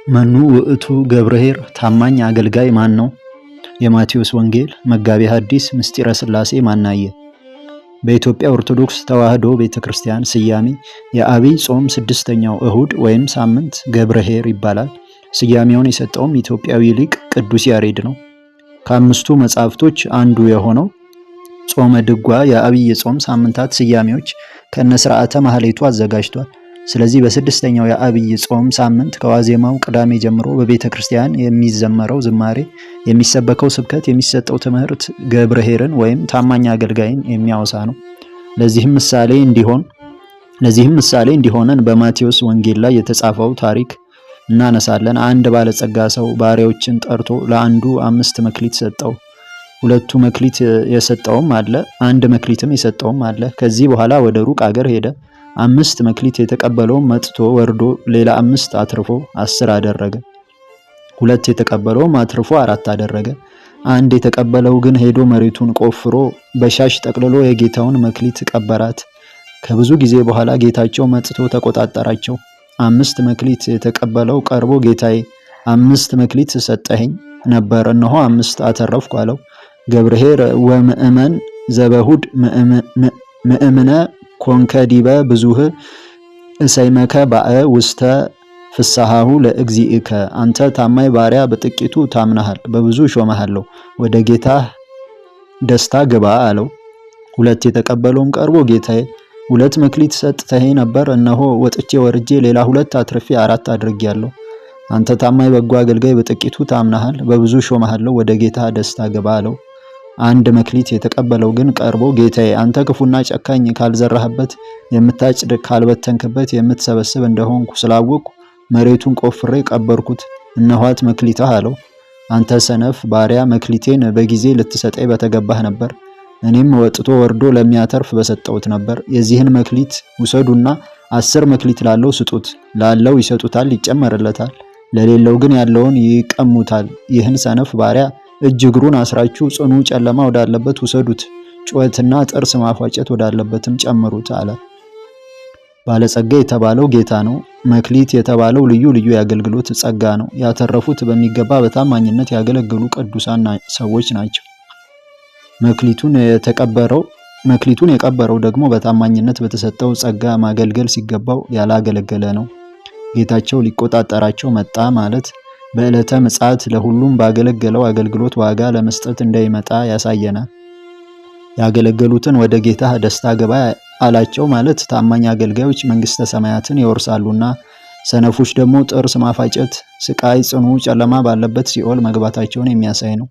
መኑ ውእቱ ገብርኄር ታማኝ አገልጋይ ማን ነው? የማቴዎስ ወንጌል መጋቤ ሐዲስ ምስጢረ ሥላሴ ማናየ። በኢትዮጵያ ኦርቶዶክስ ተዋሕዶ ቤተክርስቲያን ስያሜ የዐቢይ ጾም ስድስተኛው እሁድ ወይም ሳምንት ገብርኄር ይባላል። ስያሜውን የሰጠውም ኢትዮጵያዊ ሊቅ ቅዱስ ያሬድ ነው። ከአምስቱ መጻሕፍቶች አንዱ የሆነው ጾመ ድጓ የዐቢይ ጾም ሳምንታት ስያሜዎች ከነሥርዓተ ማኅሌቱ አዘጋጅቷል። ስለዚህ በስድስተኛው የዐቢይ ጾም ሳምንት ከዋዜማው ቅዳሜ ጀምሮ በቤተ ክርስቲያን የሚዘመረው ዝማሬ፣ የሚሰበከው ስብከት፣ የሚሰጠው ትምህርት ገብርኄርን ወይም ታማኝ አገልጋይን የሚያወሳ ነው። ለዚህም ምሳሌ እንዲሆነን በማቴዎስ ወንጌል ላይ የተጻፈው ታሪክ እናነሳለን። አንድ ባለጸጋ ሰው ባሪያዎችን ጠርቶ ለአንዱ 5 መክሊት ሰጠው። 2 መክሊት የሰጠውም አለ፣ 1 መክሊትም የሰጠውም አለ። ከዚህ በኋላ ወደ ሩቅ አገር ሄደ። 5 መክሊት የተቀበለውም መጥቶ ወርዶ ሌላ 5 አትርፎ 10 አደረገ። 2 የተቀበለውም አትርፎ 4 አደረገ። 1 የተቀበለው ግን ሄዶ መሬቱን ቆፍሮ በሻሽ ጠቅልሎ የጌታውን መክሊት ቀበራት። ከብዙ ጊዜ በኋላ ጌታቸው መጥቶ ተቆጣጠራቸው። 5 መክሊት የተቀበለው ቀርቦ ጌታዬ 5 መክሊት ሰጠኸኝ ነበር፣ እነሆ 5 አተረፍኩ አለው። ገብርኄር ወምእመን ዘበሁድ ምእምነ ኮንከ ዲበ ብዙህ እሰይመከ ባእ ውስተ ፍስሐሁ ለእግዚእከ። አንተ ታማኝ ባሪያ በጥቂቱ ታምናሃል፣ በብዙ ሾመሃለሁ፣ ወደ ጌታህ ደስታ ግባ አለው። 2 የተቀበለውም ቀርቦ ጌታዬ 2 መክሊት ሰጥተኸኝ ነበር፣ እነሆ ወጥቼ ወርጄ ሌላ 2 አትርፌ 4 አድርጌያለሁ። አንተ ታማኝ በጎ አገልጋይ በጥቂቱ ታምናሃል፣ በብዙ ሾመሃለሁ፣ ወደ ጌታህ ደስታ ግባ አለው። 1 መክሊት የተቀበለው ግን ቀርቦ ጌታዬ አንተ ክፉና ጨካኝ፣ ካልዘራህበት የምታጭድ፣ ካልበተንክበት የምትሰበስብ እንደሆንኩ ስላወቅኩ መሬቱን ቆፍሬ ቀበርኩት፣ እነኋት መክሊትህ አለው። አንተ ሰነፍ ባሪያ መክሊቴን በጊዜ ልትሰጠኝ በተገባህ ነበር፣ እኔም ወጥቶ ወርዶ ለሚያተርፍ በሰጠሁት ነበር። የዚህን መክሊት ውሰዱና 10 መክሊት ላለው ስጡት፣ ላለው ይሰጡታል ይጨመርለታል፣ ለሌለው ግን ያለውን ይቀሙታል። ይህን ሰነፍ ባሪያ እጅ እግሩን አስራችሁ ጽኑ ጨለማ ወዳለበት ውሰዱት፣ ጩኸትና ጥርስ ማፋጨት ወዳለበትም ጨምሩት አለ። ባለጸጋ የተባለው ጌታ ነው። መክሊት የተባለው ልዩ ልዩ የአገልግሎት ጸጋ ነው። ያተረፉት በሚገባ በታማኝነት ያገለገሉ ቅዱሳን ሰዎች ናቸው። መክሊቱን የቀበረው ደግሞ በታማኝነት በተሰጠው ጸጋ ማገልገል ሲገባው ያላገለገለ ነው። ጌታቸው ሊቆጣጠራቸው መጣ ማለት በዕለተ ምጽአት ለሁሉም ባገለገለው አገልግሎት ዋጋ ለመስጠት እንዳይመጣ ያሳየናል። ያገለገሉትን ወደ ጌታህ ደስታ ግባ አላቸው ማለት ታማኝ አገልጋዮች መንግሥተ ሰማያትን ይወርሳሉና፣ ሰነፎች ደግሞ ጥርስ ማፋጨት፣ ስቃይ፣ ጽኑ ጨለማ ባለበት ሲኦል መግባታቸውን የሚያሳይ ነው።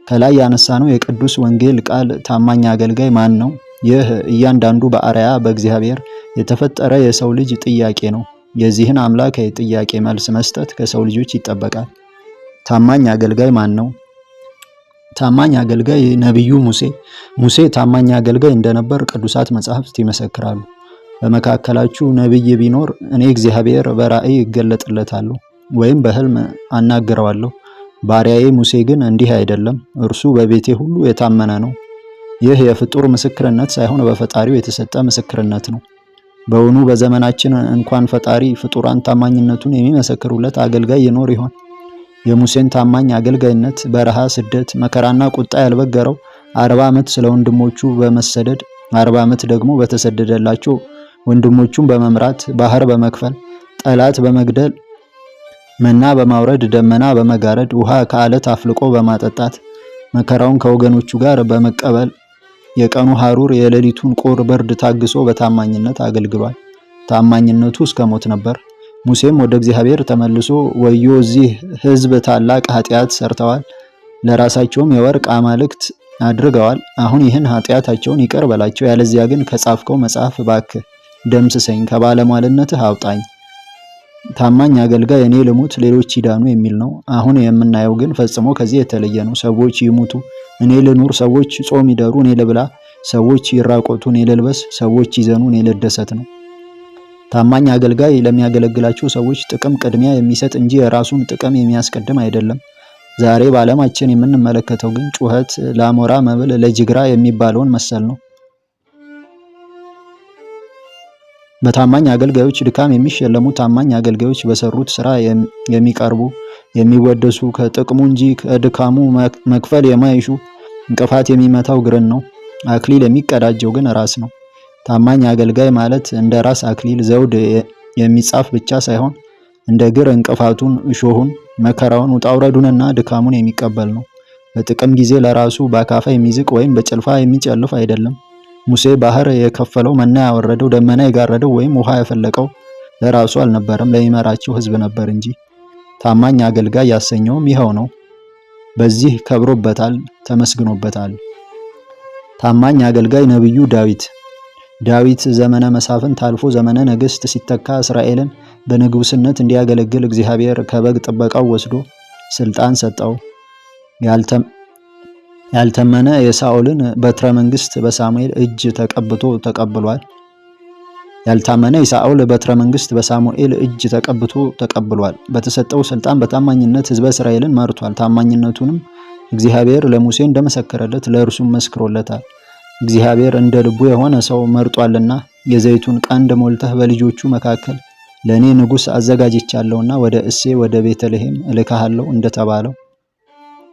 ከላይ ያነሳነው የቅዱስ ወንጌል ቃል ታማኝ አገልጋይ ማን ነው? ይህ እያንዳንዱ በአርአያ በእግዚአብሔር የተፈጠረ የሰው ልጅ ጥያቄ ነው። የዚህን አምላክ ጥያቄ መልስ መስጠት ከሰው ልጆች ይጠበቃል። ታማኝ አገልጋይ ማን ነው? ታማኝ አገልጋይ ነቢዩ ሙሴ ታማኝ አገልጋይ እንደነበር ቅዱሳት መጻሕፍት ይመሰክራሉ። በመካከላችሁ ነቢይ ቢኖር እኔ እግዚአብሔር በራእይ እገለጥለታለሁ ወይም በሕልም አናግረዋለሁ። ባሪያዬ ሙሴ ግን እንዲህ አይደለም፣ እርሱ በቤቴ ሁሉ የታመነ ነው። ይህ የፍጡር ምስክርነት ሳይሆን በፈጣሪው የተሰጠ ምስክርነት ነው። በውኑ በዘመናችን እንኳን ፈጣሪ ፍጡራን ታማኝነቱን የሚመሰክሩለት አገልጋይ ይኖር ይሆን? የሙሴን ታማኝ አገልጋይነት በረሃ፣ ስደት፣ መከራና ቁጣ ያልበገረው 40 ዓመት ስለ ወንድሞቹ በመሰደድ 40 ዓመት ደግሞ በተሰደደላቸው ወንድሞቹን በመምራት ባህር በመክፈል ጠላት በመግደል መና በማውረድ ደመና በመጋረድ ውሃ ከአለት አፍልቆ በማጠጣት መከራውን ከወገኖቹ ጋር በመቀበል የቀኑ ሐሩር የሌሊቱን ቁር ብርድ ታግሶ በታማኝነት አገልግሏል። ታማኝነቱ እስከ ሞት ነበር። ሙሴም ወደ እግዚአብሔር ተመልሶ ወዮ እዚህ ሕዝብ ታላቅ ኃጢአት ሰርተዋል፣ ለራሳቸውም የወርቅ አማልክት አድርገዋል። አሁን ይህን ኃጢአታቸውን ይቅር በላቸው፣ ያለዚያ ግን ከጻፍከው መጽሐፍ እባክህ ደምስሰኝ፣ ከባለሟልነትህ አውጣኝ። ታማኝ አገልጋይ እኔ ልሙት ሌሎች ይዳኑ የሚል ነው። አሁን የምናየው ግን ፈጽሞ ከዚህ የተለየ ነው። ሰዎች ይሙቱ እኔ ልኑር፣ ሰዎች ጾም ይደሩ እኔ ልብላ፣ ሰዎች ይራቆቱ እኔ ልልበስ፣ ሰዎች ይዘኑ እኔ ልደሰት ነው። ታማኝ አገልጋይ ለሚያገለግላቸው ሰዎች ጥቅም ቅድሚያ የሚሰጥ እንጂ የራሱን ጥቅም የሚያስቀድም አይደለም። ዛሬ በዓለማችን የምንመለከተው ግን ጩኸት፣ ለአሞራ መብል፣ ለጅግራ የሚባለውን መሰል ነው። በታማኝ አገልጋዮች ድካም የሚሸለሙ ታማኝ አገልጋዮች በሰሩት ስራ የሚቀርቡ የሚወደሱ ከጥቅሙ እንጂ ከድካሙ መክፈል የማይሹ እንቅፋት የሚመታው እግርን ነው። አክሊል የሚቀዳጀው ግን ራስ ነው። ታማኝ አገልጋይ ማለት እንደ ራስ አክሊል ዘውድ የሚጻፍ ብቻ ሳይሆን እንደ እግር እንቅፋቱን፣ እሾሁን፣ መከራውን፣ ውጣውረዱንና ድካሙን የሚቀበል ነው። በጥቅም ጊዜ ለራሱ በአካፋ የሚዝቅ ወይም በጭልፋ የሚጨልፍ አይደለም። ሙሴ ባህር የከፈለው፣ መና ያወረደው፣ ደመና የጋረደው ወይም ውሃ ያፈለቀው ለራሱ አልነበረም፣ ለሚመራቸው ሕዝብ ነበር እንጂ። ታማኝ አገልጋይ ያሰኘውም ይኸው ነው። በዚህ ከብሮበታል፣ ተመስግኖበታል። ታማኝ አገልጋይ ነቢዩ ዳዊት ዘመነ መሳፍንት አልፎ ዘመነ ነገሥት ሲተካ እስራኤልን በንጉስነት እንዲያገለግል እግዚአብሔር ከበግ ጥበቃው ወስዶ ስልጣን ሰጠው። ያልተመነ የሳኦልን በትረ መንግስት በሳሙኤል እጅ ተቀብሏል። ያልታመነ የሳኦል በትረ መንግስት በሳሙኤል እጅ ተቀብሏል። በተሰጠው ስልጣን በታማኝነት ህዝበ እስራኤልን መርቷል። ታማኝነቱንም እግዚአብሔር ለሙሴ እንደመሰከረለት ለእርሱም መስክሮለታል። እግዚአብሔር እንደ ልቡ የሆነ ሰው መርጧልና የዘይቱን ቀንድ ሞልተህ በልጆቹ መካከል ለእኔ ንጉሥ አዘጋጅቻለሁና ወደ እሴይ ወደ ቤተልሔም እልካለሁ እንደተባለው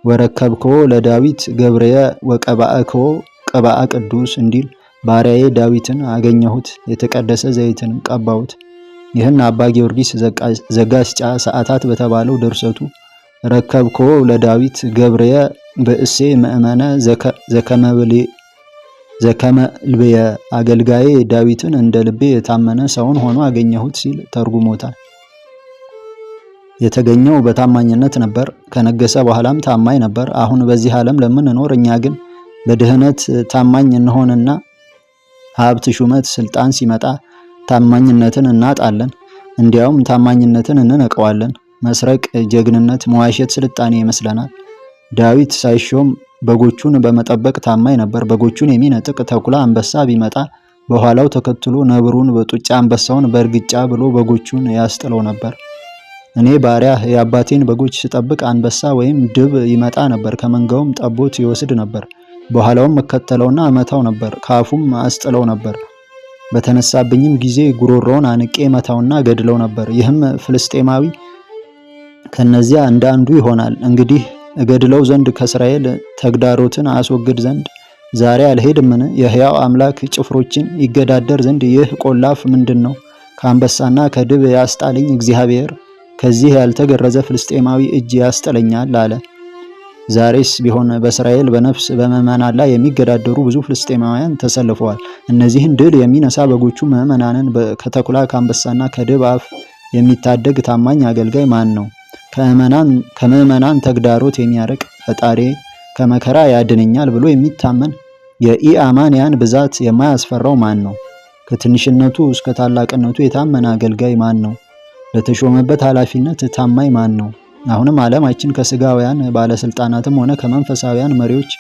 ወረከብክዎ ለዳዊት ገብርየ ወቀባእክዎ ቅብአ ቅዱስ እንዲል ባሪያዬ ዳዊትን አገኘሁት፣ የተቀደሰ ዘይትንም ቀባሁት። ይህን አባ ጊዮርጊስ ዘጋስጫ ሰዓታት በተባለው ድርሰቱ ረከብክዎ ለዳዊት ገብርየ በእሴይ ምእመነ ዘከመልብየ አገልጋዬ ዳዊትን እንደ ልቤ የታመነ ሰውን ሆኖ አገኘሁት ሲል ተርጉሞታል። የተገኘው በታማኝነት ነበር። ከነገሰ በኋላም ታማኝ ነበር። አሁን በዚህ ዓለም ለምንኖር እኛ ግን በድህነት ታማኝ እንሆንና ሀብት፣ ሹመት፣ ስልጣን ሲመጣ ታማኝነትን እናጣለን። እንዲያውም ታማኝነትን እንነቀዋለን። መስረቅ ጀግንነት፣ መዋሸት ስልጣኔ ይመስለናል። ዳዊት ሳይሾም በጎቹን በመጠበቅ ታማኝ ነበር። በጎቹን የሚነጥቅ ተኩላ አንበሳ ቢመጣ በኋላው ተከትሎ ነብሩን በጡጫ አንበሳውን በእርግጫ ብሎ በጎቹን ያስጥለው ነበር። እኔ ባሪያህ የአባቴን በጎች ስጠብቅ አንበሳ ወይም ድብ ይመጣ ነበር፣ ከመንጋውም ጠቦት ይወስድ ነበር። በኋላውም መከተለውና እመታው ነበር፣ ካፉም አስጥለው ነበር። በተነሳብኝም ጊዜ ጉሮሮውን አንቄ መታውና ገድለው ነበር። ይህም ፍልስጤማዊ ከነዚያ እንደ አንዱ ይሆናል። እንግዲህ እገድለው ዘንድ ከእስራኤል ተግዳሮትን አስወግድ ዘንድ ዛሬ አልሄድምን? የሕያው አምላክ ጭፍሮችን ይገዳደር ዘንድ ይህ ቆላፍ ምንድን ነው? ከአንበሳና ከድብ ያስጣለኝ እግዚአብሔር ከዚህ ያልተገረዘ ፍልስጤማዊ እጅ ያስጥለኛል አለ። ዛሬስ ቢሆን በእስራኤል በነፍስ በምዕመናን ላይ የሚገዳደሩ ብዙ ፍልስጤማውያን ተሰልፈዋል። እነዚህን ድል የሚነሳ በጎቹ ምዕመናንን ከተኩላ ከአንበሳና ከድብ አፍ የሚታደግ ታማኝ አገልጋይ ማን ነው? ከምዕመናን ተግዳሮት የሚያርቅ ፈጣሪ ከመከራ ያድነኛል ብሎ የሚታመን የኢአማንያን ብዛት የማያስፈራው ማን ነው? ከትንሽነቱ እስከ ታላቅነቱ የታመነ አገልጋይ ማን ነው? ለተሾመበት ኃላፊነት ታማኝ ማን ነው? አሁንም ዓለማችን ከስጋውያን ባለስልጣናትም ሆነ ከመንፈሳውያን መሪዎች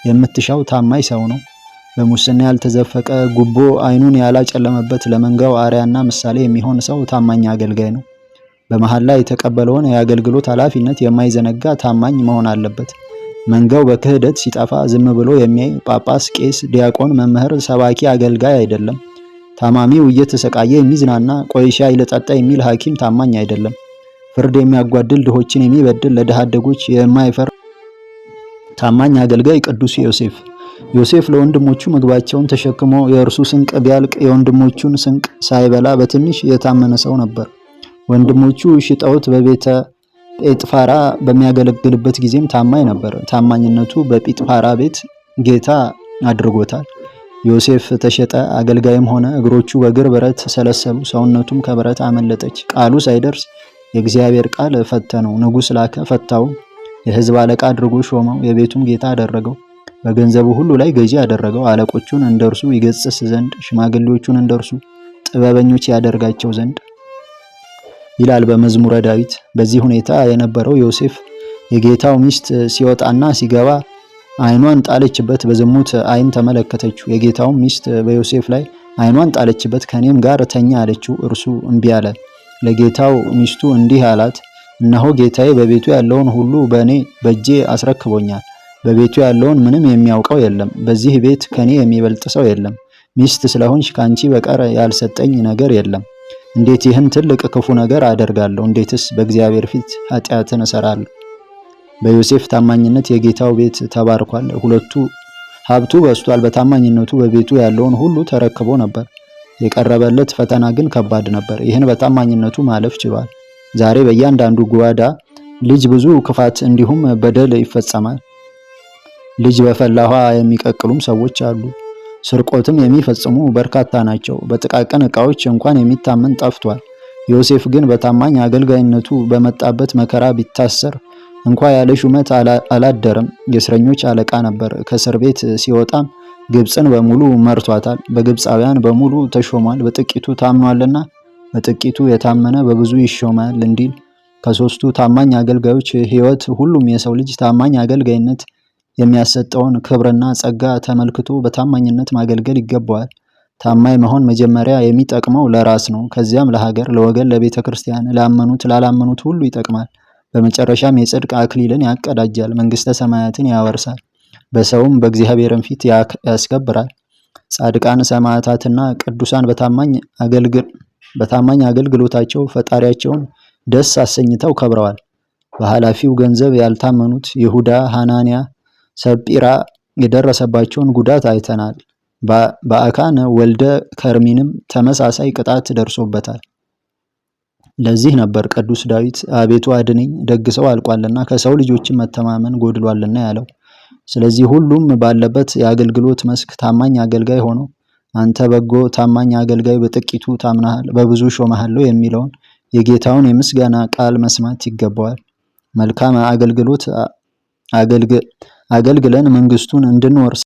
የምትሻው ታማኝ ሰው ነው። በሙስና ያልተዘፈቀ፣ ጉቦ አይኑን ያላጨለመበት፣ ለመንጋው አርያና ምሳሌ የሚሆን ሰው ታማኝ አገልጋይ ነው። በመሐላ የተቀበለውን የአገልግሎት ኃላፊነት የማይዘነጋ ታማኝ መሆን አለበት። መንጋው በክህደት ሲጠፋ ዝም ብሎ የሚያይ ጳጳስ፣ ቄስ፣ ዲያቆን፣ መምህር፣ ሰባኪ አገልጋይ አይደለም። ታማሚው እየተሰቃየ የሚዝናና ቆይ ሻይ ልጠጣ የሚል ሐኪም ታማኝ አይደለም። ፍርድ የሚያጓድል፣ ድሆችን የሚበድል፣ ለድሃ አደጎች የማይፈር ታማኝ አገልጋይ ቅዱስ ዮሴፍ ለወንድሞቹ ምግባቸውን ተሸክሞ የእርሱ ስንቅ ቢያልቅ የወንድሞቹን ስንቅ ሳይበላ በትንሽ የታመነ ሰው ነበር። ወንድሞቹ ሽጠውት በቤተ ጴጥፋራ በሚያገለግልበት ጊዜም ታማኝ ነበር። ታማኝነቱ በጲጥፋራ ቤት ጌታ አድርጎታል። ዮሴፍ ተሸጠ፣ አገልጋይም ሆነ። እግሮቹ በእግር ብረት ሰለሰሉ፣ ሰውነቱም ከብረት አመለጠች። ቃሉ ሳይደርስ የእግዚአብሔር ቃል ፈተነው። ንጉሥ ላከ፣ ፈታው። የሕዝብ አለቃ አድርጎ ሾመው፣ የቤቱም ጌታ አደረገው። በገንዘቡ ሁሉ ላይ ገዢ አደረገው። አለቆቹን እንደርሱ ይገስጽ ዘንድ፣ ሽማግሌዎቹን እንደርሱ ጥበበኞች ያደርጋቸው ዘንድ ይላል በመዝሙረ ዳዊት። በዚህ ሁኔታ የነበረው ዮሴፍ የጌታው ሚስት ሲወጣና ሲገባ ዓይኗን ጣለችበት፣ በዝሙት ዓይን ተመለከተችው። የጌታው ሚስት በዮሴፍ ላይ ዓይኗን ጣለችበት፣ ከኔም ጋር ተኛ አለችው። እርሱ እምቢ አለ። ለጌታው ሚስቱ እንዲህ አላት፣ እነሆ ጌታዬ በቤቱ ያለውን ሁሉ በእጄ አስረክቦኛል። በቤቱ ያለውን ምንም የሚያውቀው የለም። በዚህ ቤት ከኔ የሚበልጥ ሰው የለም። ሚስት ስለሆንሽ ካንቺ በቀር ያልሰጠኝ ነገር የለም። እንዴት ይህን ትልቅ ክፉ ነገር አደርጋለሁ? እንዴትስ በእግዚአብሔር ፊት ኃጢአትን እሰራለሁ? በዮሴፍ ታማኝነት የጌታው ቤት ተባርኳል። ሀብቱ በዝቷል። በታማኝነቱ በቤቱ ያለውን ሁሉ ተረክቦ ነበር። የቀረበለት ፈተና ግን ከባድ ነበር። ይህን በታማኝነቱ ማለፍ ችሏል። ዛሬ በእያንዳንዱ ጓዳ ልጅ ብዙ ክፋት እንዲሁም በደል ይፈጸማል። ልጅ በፈላ ውሃ የሚቀቅሉም ሰዎች አሉ። ስርቆትም የሚፈጽሙ በርካታ ናቸው። በጥቃቅን ዕቃዎች እንኳን የሚታመን ጠፍቷል። ዮሴፍ ግን በታማኝ አገልጋይነቱ በመጣበት መከራ ቢታሰር እንኳ ያለ ሹመት አላደረም። የእስረኞች አለቃ ነበር። ከእስር ቤት ሲወጣም ግብፅን በሙሉ መርቷታል። በግብፃውያን በሙሉ ተሾሟል። በጥቂቱ ታምኗልና በጥቂቱ የታመነ በብዙ ይሾማል እንዲል ከሶስቱ ታማኝ አገልጋዮች ሕይወት ሁሉም የሰው ልጅ ታማኝ አገልጋይነት የሚያሰጠውን ክብርና ጸጋ ተመልክቶ በታማኝነት ማገልገል ይገባዋል። ታማኝ መሆን መጀመሪያ የሚጠቅመው ለራስ ነው። ከዚያም ለሀገር፣ ለወገን፣ ለቤተ ክርስቲያን፣ ላመኑት ላላመኑት ሁሉ ይጠቅማል። በመጨረሻም የጽድቅ አክሊልን ያቀዳጃል፣ መንግስተ ሰማያትን ያወርሳል፣ በሰውም በእግዚአብሔርም ፊት ያስከብራል። ጻድቃን ሰማዕታትና ቅዱሳን በታማኝ አገልግሎታቸው ፈጣሪያቸውን ደስ አሰኝተው ከብረዋል። በኃላፊው ገንዘብ ያልታመኑት ይሁዳ፣ ሐናንያ፣ ሰጲራ የደረሰባቸውን ጉዳት አይተናል። በአካን ወልደ ከርሚንም ተመሳሳይ ቅጣት ደርሶበታል። ለዚህ ነበር ቅዱስ ዳዊት አቤቱ አድነኝ፣ ደግ ሰው አልቋልና ከሰው ልጆችን መተማመን ጎድሏልና ያለው። ስለዚህ ሁሉም ባለበት የአገልግሎት መስክ ታማኝ አገልጋይ ሆኖ አንተ በጎ ታማኝ አገልጋይ በጥቂቱ ታምናሃል፣ በብዙ ሾመሃለሁ የሚለውን የጌታውን የምስጋና ቃል መስማት ይገባዋል። መልካም አገልግሎት አገልግለን መንግስቱን እንድንወርስ